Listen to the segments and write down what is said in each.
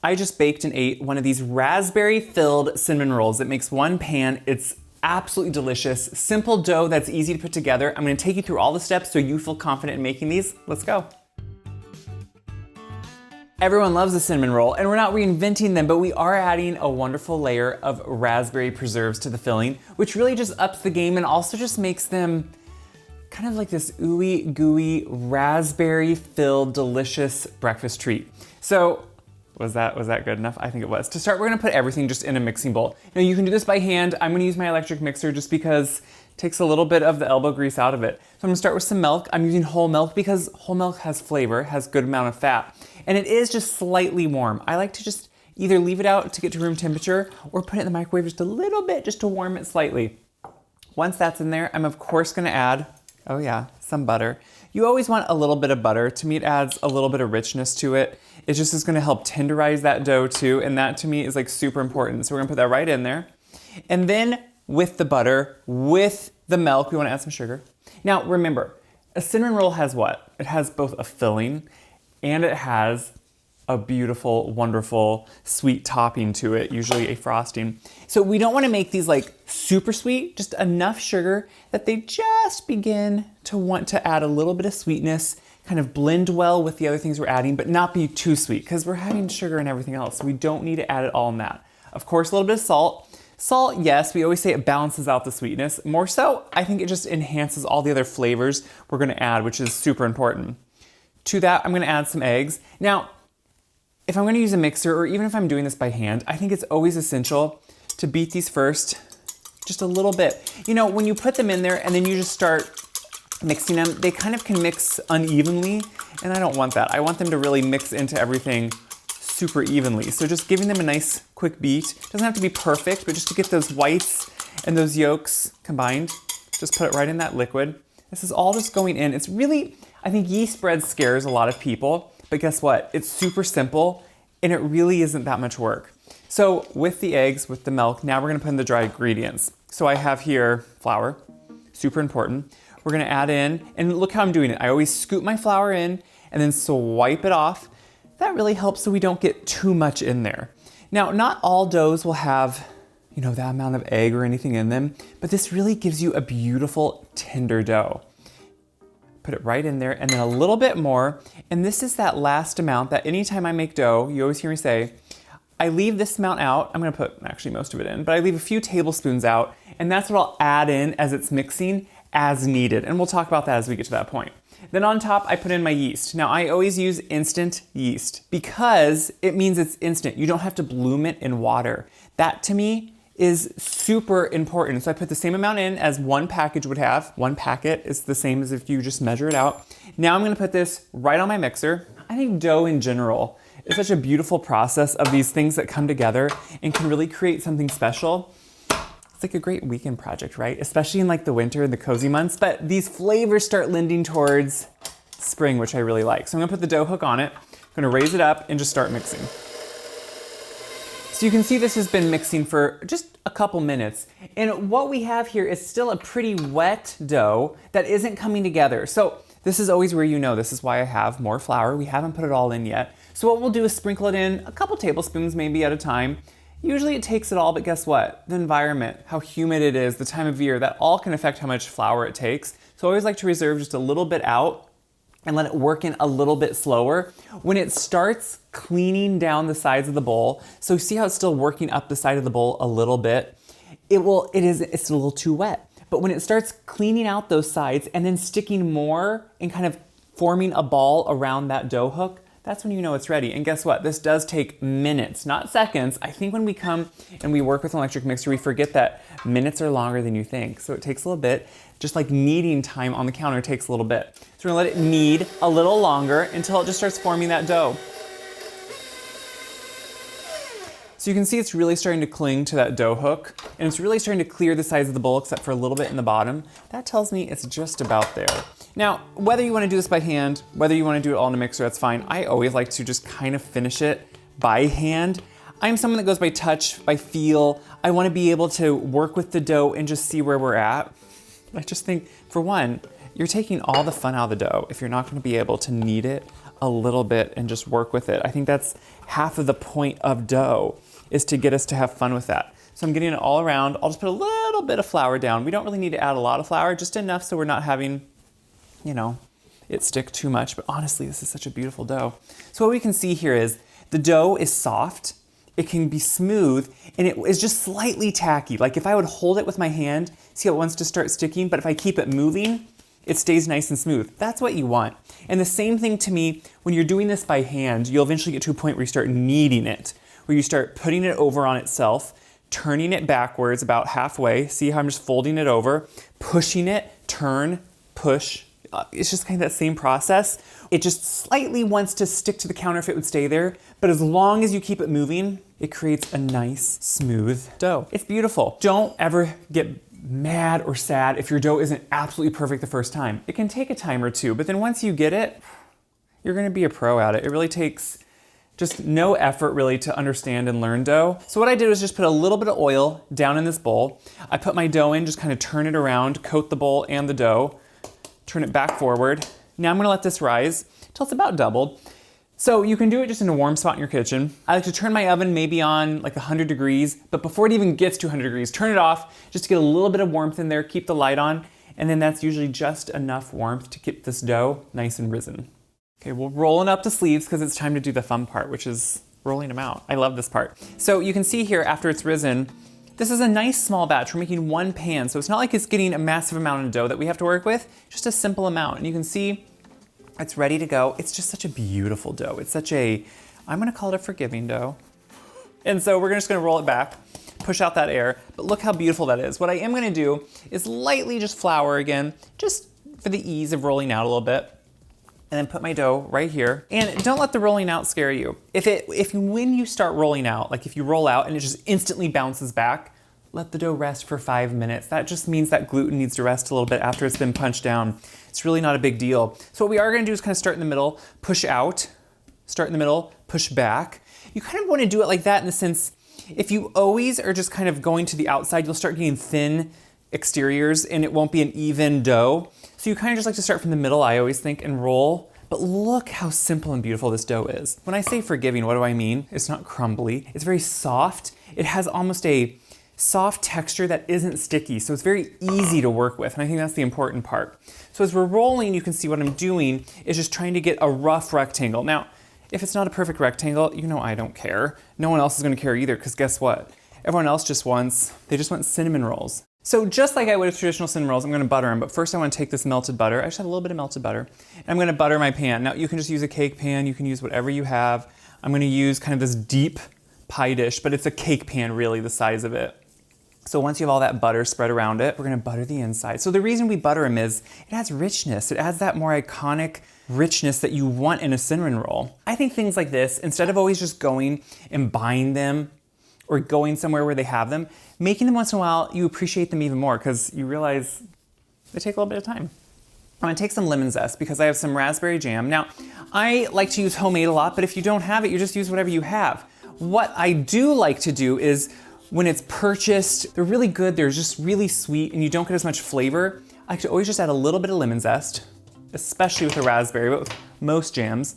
I just baked and ate one of these raspberry-filled cinnamon rolls. It makes one pan. It's absolutely delicious. Simple dough that's easy to put together. I'm gonna take you through all the steps so you feel confident in making these. Let's go. Everyone loves a cinnamon roll, and we're not reinventing them, but we are adding a wonderful layer of raspberry preserves to the filling, which really just ups the game and also just makes them kind of like this ooey gooey raspberry-filled delicious breakfast treat. So, was that good enough? I think it was. To start, we're gonna put everything just in a mixing bowl. Now you can do this by hand. I'm gonna use my electric mixer just because it takes a little bit of the elbow grease out of it. So I'm gonna start with some milk. I'm using whole milk because whole milk has flavor, has good amount of fat, and it is just slightly warm. I like to just either leave it out to get to room temperature or put it in the microwave just a little bit just to warm it slightly. Once that's in there, I'm of course gonna add, oh yeah, some butter. You always want a little bit of butter. To me, it adds a little bit of richness to it. It just is gonna help tenderize that dough too, and that to me is like super important. So we're gonna put that right in there. And then with the butter, with the milk, we wanna add some sugar. Now remember, a cinnamon roll has what? It has both a filling and it has a beautiful, wonderful, sweet topping to it, usually a frosting. So we don't wanna make these like super sweet, just enough sugar that they just begin to want to add a little bit of sweetness, kind of blend well with the other things we're adding, but not be too sweet, because we're adding sugar and everything else. So we don't need to add it all in that. Of course, a little bit of salt. Salt, yes, we always say it balances out the sweetness. More so, I think it just enhances all the other flavors we're gonna add, which is super important. To that, I'm gonna add some eggs. Now, if I'm gonna use a mixer, or even if I'm doing this by hand, I think it's always essential to beat these first, just a little bit. You know, when you put them in there and then you just start mixing them, they kind of can mix unevenly, and I don't want that. I want them to really mix into everything super evenly. So just giving them a nice quick beat. Doesn't have to be perfect, but just to get those whites and those yolks combined, just put it right in that liquid. This is all just going in. It's really, I think yeast bread scares a lot of people, but guess what? It's super simple and it really isn't that much work. So with the eggs, with the milk, now we're gonna put in the dry ingredients. So I have here flour, super important. We're gonna add in, and look how I'm doing it. I always scoop my flour in and then swipe it off. That really helps so we don't get too much in there. Now, not all doughs will have, you know, that amount of egg or anything in them, but this really gives you a beautiful, tender dough. Put it right in there and then a little bit more. And this is that last amount that anytime I make dough, you always hear me say, I leave this amount out. I'm gonna put actually most of it in, but I leave a few tablespoons out, and that's what I'll add in as it's mixing as needed. And we'll talk about that as we get to that point. Then on top, I put in my yeast. Now I always use instant yeast because it means it's instant. You don't have to bloom it in water. That to me is super important. So I put the same amount in as one package would have. One packet is the same as if you just measure it out. Now I'm gonna put this right on my mixer. I think dough in general is such a beautiful process of these things that come together and can really create something special. It's like a great weekend project, right? Especially in like the winter and the cozy months, but these flavors start lending towards spring, which I really like. So I'm gonna put the dough hook on it, I'm gonna raise it up and just start mixing. So you can see this has been mixing for just a couple minutes. And what we have here is still a pretty wet dough that isn't coming together. So this is always where you know, this is why I have more flour. We haven't put it all in yet. So what we'll do is sprinkle it in a couple tablespoons maybe at a time. Usually it takes it all, but guess what? The environment, how humid it is, the time of year, that all can affect how much flour it takes. So I always like to reserve just a little bit out and let it work in a little bit slower. When it starts cleaning down the sides of the bowl, so see how it's still working up the side of the bowl a little bit? It's a little too wet. But when it starts cleaning out those sides and then sticking more and kind of forming a ball around that dough hook, that's when you know it's ready. And guess what? This does take minutes, not seconds. I think when we come and we work with an electric mixer, we forget that minutes are longer than you think. So it takes a little bit, just like kneading time on the counter takes a little bit. So we're gonna let it knead a little longer until it just starts forming that dough. So you can see it's really starting to cling to that dough hook, and it's really starting to clear the sides of the bowl except for a little bit in the bottom. That tells me it's just about there. Now, whether you wanna do this by hand, whether you wanna do it all in a mixer, that's fine. I always like to just kind of finish it by hand. I'm someone that goes by touch, by feel. I wanna be able to work with the dough and just see where we're at. I just think, for one, you're taking all the fun out of the dough if you're not gonna be able to knead it a little bit and just work with it. I think that's half of the point of dough, is to get us to have fun with that. So I'm getting it all around. I'll just put a little bit of flour down. We don't really need to add a lot of flour, just enough so we're not having, you know, it stick too much. But honestly, this is such a beautiful dough. So what we can see here is the dough is soft, it can be smooth, and it is just slightly tacky. Like if I would hold it with my hand, see how it wants to start sticking, but if I keep it moving, it stays nice and smooth. That's what you want. And the same thing to me, when you're doing this by hand, you'll eventually get to a point where you start kneading it, where you start putting it over on itself, turning it backwards about halfway. See how I'm just folding it over, pushing it, turn, push. It's just kind of that same process. It just slightly wants to stick to the counter if it would stay there, but as long as you keep it moving, it creates a nice, smooth dough. It's beautiful. Don't ever get mad or sad if your dough isn't absolutely perfect the first time. It can take a time or two, but then once you get it, you're gonna be a pro at it. It really takes just no effort really to understand and learn dough. So what I did was just put a little bit of oil down in this bowl. I put my dough in, just kind of turn it around, coat the bowl and the dough, turn it back forward. Now I'm gonna let this rise till it's about doubled. So you can do it just in a warm spot in your kitchen. I like to turn my oven maybe on like 100 degrees, but before it even gets to 100 degrees, turn it off just to get a little bit of warmth in there, keep the light on, and then that's usually just enough warmth to keep this dough nice and risen. Okay, we're rolling up the sleeves because it's time to do the fun part, which is rolling them out. I love this part. So you can see here after it's risen, this is a nice small batch. We're making one pan, so it's not like it's getting a massive amount of dough that we have to work with, just a simple amount. And you can see it's ready to go. It's just such a beautiful dough. It's such a, I'm gonna call it a forgiving dough. And so we're just gonna roll it back, push out that air, but look how beautiful that is. What I am gonna do is lightly just flour again, just for the ease of rolling out a little bit. And then put my dough right here. And don't let the rolling out scare you. When you start rolling out, like if you roll out and it just instantly bounces back, let the dough rest for 5 minutes. That just means that gluten needs to rest a little bit after it's been punched down. It's really not a big deal. So what we are gonna do is kind of start in the middle, push out, start in the middle, push back. You kind of wanna do it like that in the sense, if you always are just kind of going to the outside, you'll start getting thin exteriors and it won't be an even dough. So you kind of just like to start from the middle, I always think, and roll. But look how simple and beautiful this dough is. When I say forgiving, what do I mean? It's not crumbly. It's very soft. It has almost a soft texture that isn't sticky. So it's very easy to work with. And I think that's the important part. So as we're rolling, you can see what I'm doing is just trying to get a rough rectangle. Now, if it's not a perfect rectangle, you know I don't care. No one else is gonna care either, because guess what? Everyone else just want cinnamon rolls. So just like I would with traditional cinnamon rolls, I'm gonna butter them, but first I wanna take this melted butter. I just have a little bit of melted butter, and I'm gonna butter my pan. Now you can just use a cake pan, you can use whatever you have. I'm gonna use kind of this deep pie dish, but it's a cake pan really, the size of it. So once you have all that butter spread around it, we're gonna butter the inside. So the reason we butter them is it adds richness. It adds that more iconic richness that you want in a cinnamon roll. I think things like this, instead of always just going and buying them or going somewhere where they have them, making them once in a while, you appreciate them even more because you realize they take a little bit of time. I'm gonna take some lemon zest because I have some raspberry jam. Now, I like to use homemade a lot, but if you don't have it, you just use whatever you have. What I do like to do is when it's purchased, they're really good, they're just really sweet, and you don't get as much flavor. I like to always just add a little bit of lemon zest, especially with the raspberry, but with most jams,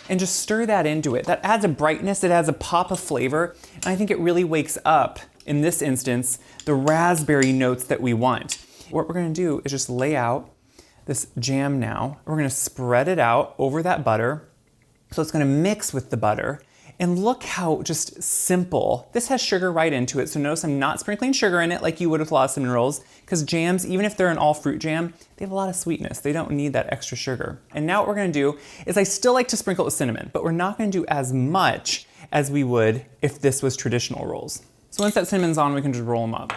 and just stir that into it. That adds a brightness, it adds a pop of flavor, and I think it really wakes up, in this instance, the raspberry notes that we want. What we're gonna do is just lay out this jam now. We're gonna spread it out over that butter, so it's gonna mix with the butter. And look how just simple. This has sugar right into it, so notice I'm not sprinkling sugar in it like you would with a lot of cinnamon rolls, because jams, even if they're an all fruit jam, they have a lot of sweetness. They don't need that extra sugar. And now what we're gonna do is I still like to sprinkle it with cinnamon, but we're not gonna do as much as we would if this was traditional rolls. So once that cinnamon's on, we can just roll them up.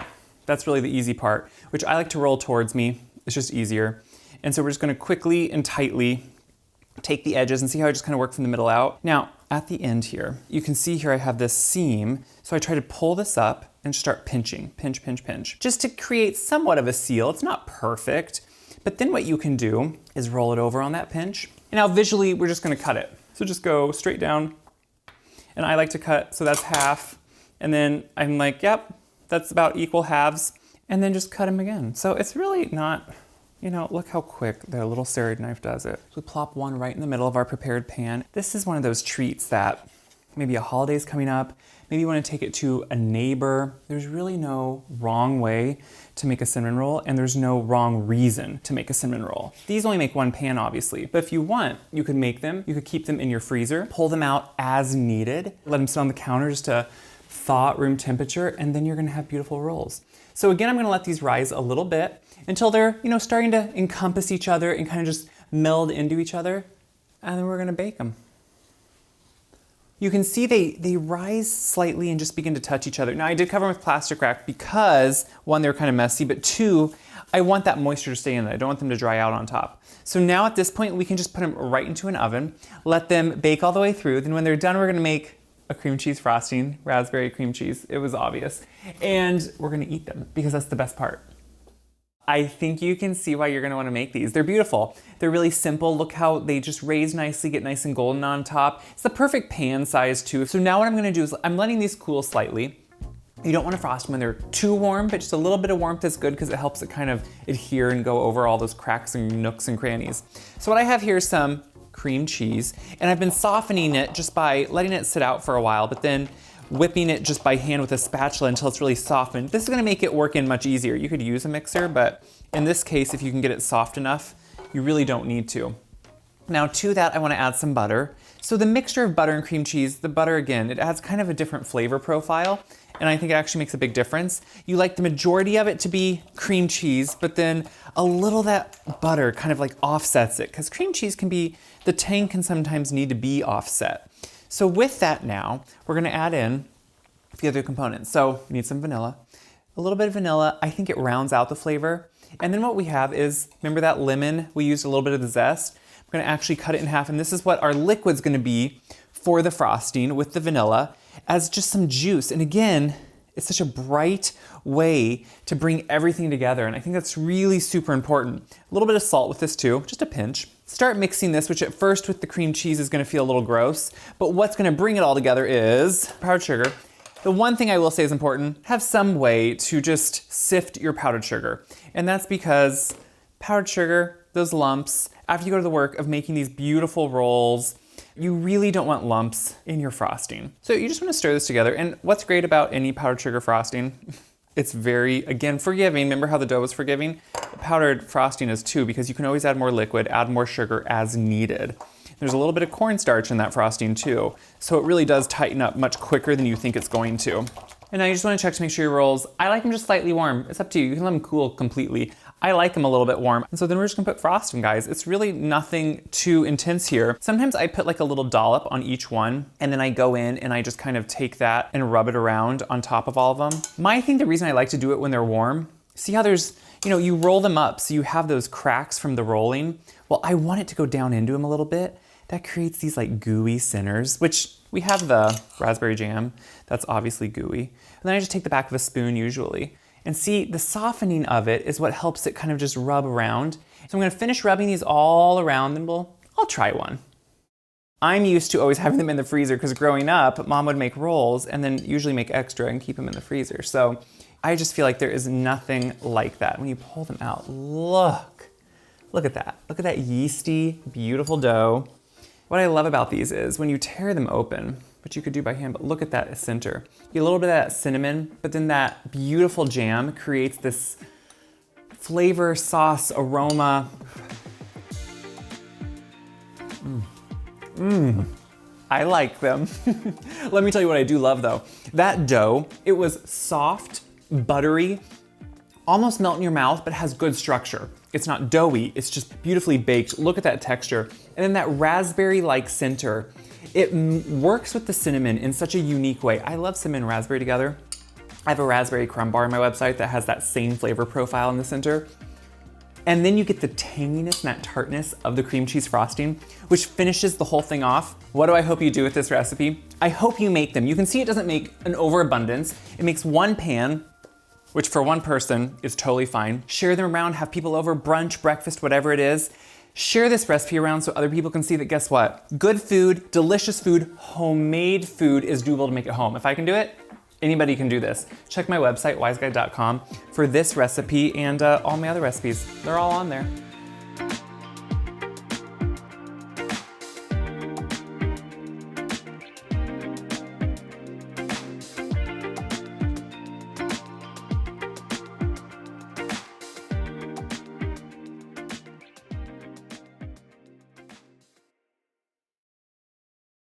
That's really the easy part, which I like to roll towards me. It's just easier. And so we're just gonna quickly and tightly take the edges and see how I just kind of work from the middle out. Now, at the end here, you can see here I have this seam, so I try to pull this up and start pinching, pinch, pinch, pinch, just to create somewhat of a seal. It's not perfect, but then what you can do is roll it over on that pinch. And now visually, we're just gonna cut it. So just go straight down, and I like to cut, so that's half, and then I'm like, yep, that's about equal halves, and then just cut them again. So it's really not You know, look how quick the little serrated knife does it. So we plop one right in the middle of our prepared pan. This is one of those treats that maybe a holiday's coming up, maybe you want to take it to a neighbor. There's really no wrong way to make a cinnamon roll, and there's no wrong reason to make a cinnamon roll. These only make one pan, obviously, but if you want, you could make them. You could keep them in your freezer, pull them out as needed, let them sit on the counter just to thaw at room temperature, and then you're gonna have beautiful rolls. So again, I'm gonna let these rise a little bit until they're, you know, starting to encompass each other and kind of just meld into each other, and then we're gonna bake them. You can see they rise slightly and just begin to touch each other. Now I did cover them with plastic wrap because one, they're kind of messy, but two, I want that moisture to stay in there. I don't want them to dry out on top. So now at this point, we can just put them right into an oven, let them bake all the way through. Then when they're done, we're gonna make a cream cheese frosting, raspberry cream cheese. It was obvious. And we're gonna eat them because that's the best part. I think you can see why you're gonna wanna make these. They're beautiful. They're really simple. Look how they just raise nicely, get nice and golden on top. It's the perfect pan size too. So now what I'm gonna do is I'm letting these cool slightly. You don't wanna frost them when they're too warm, but just a little bit of warmth is good because it helps it kind of adhere and go over all those cracks and nooks and crannies. So what I have here is some cream cheese, and I've been softening it just by letting it sit out for a while, but then whipping it just by hand with a spatula until it's really softened. This is gonna make it work in much easier. You could use a mixer, but in this case, if you can get it soft enough, you really don't need to. Now to that, I wanna add some butter. So the mixture of butter and cream cheese, the butter again, it adds kind of a different flavor profile, and I think it actually makes a big difference. You like the majority of it to be cream cheese, but then a little of that butter kind of like offsets it, because cream cheese can be, the tang can sometimes need to be offset. So with that now, we're gonna add in the other components. So we need some vanilla, a little bit of vanilla. I think it rounds out the flavor. And then what we have is, remember that lemon? We used a little bit of the zest. We're gonna actually cut it in half, and this is what our liquid's gonna be for the frosting with the vanilla as just some juice. And again, it's such a bright way to bring everything together. And I think that's really super important. A little bit of salt with this too, just a pinch. Start mixing this, which at first with the cream cheese is gonna feel a little gross, but what's gonna bring it all together is powdered sugar. The one thing I will say is important, have some way to just sift your powdered sugar. And that's because powdered sugar, those lumps, after you go to the work of making these beautiful rolls, you really don't want lumps in your frosting. So you just wanna stir this together. And what's great about any powdered sugar frosting, it's very, again, forgiving. Remember how the dough was forgiving? The powdered frosting is too, because you can always add more liquid, add more sugar as needed. There's a little bit of cornstarch in that frosting too, so it really does tighten up much quicker than you think it's going to. And now you just wanna check to make sure your rolls, I like them just slightly warm. It's up to you, you can let them cool completely. I like them a little bit warm. And so then we're just gonna put frosting, guys. It's really nothing too intense here. Sometimes I put like a little dollop on each one, and then I go in and I just kind of take that and rub it around on top of all of them. I think the reason I like to do it when they're warm, see how there's, you know, you roll them up so you have those cracks from the rolling. Well, I want it to go down into them a little bit. That creates these like gooey centers, which we have the raspberry jam. That's obviously gooey. And then I just take the back of a spoon usually. And see, the softening of it is what helps it kind of just rub around. So I'm gonna finish rubbing these all around, then I'll try one. I'm used to always having them in the freezer because growing up, Mom would make rolls and then usually make extra and keep them in the freezer. So I just feel like there is nothing like that. When you pull them out, look at that. Look at that yeasty, beautiful dough. What I love about these is when you tear them open, which you could do by hand, but look at that center. You get a little bit of that cinnamon, but then that beautiful jam creates this flavor, sauce, aroma. I like them. Let me tell you what I do love though. That dough, it was soft, buttery, almost melt in your mouth, but has good structure. It's not doughy, it's just beautifully baked. Look at that texture. And then that raspberry-like center, it works with the cinnamon in such a unique way. I love cinnamon and raspberry together. I have a raspberry crumb bar on my website that has that same flavor profile in the center. And then you get the tanginess and that tartness of the cream cheese frosting, which finishes the whole thing off. What do I hope you do with this recipe? I hope you make them. You can see it doesn't make an overabundance. It makes one pan, which for one person is totally fine. Share them around, have people over, brunch, breakfast, whatever it is. Share this recipe around so other people can see that, guess what? Good food, delicious food, homemade food is doable to make at home. If I can do it, Anybody can do this. Check my website, wiseguy.com, for this recipe and all my other recipes. They're all on there.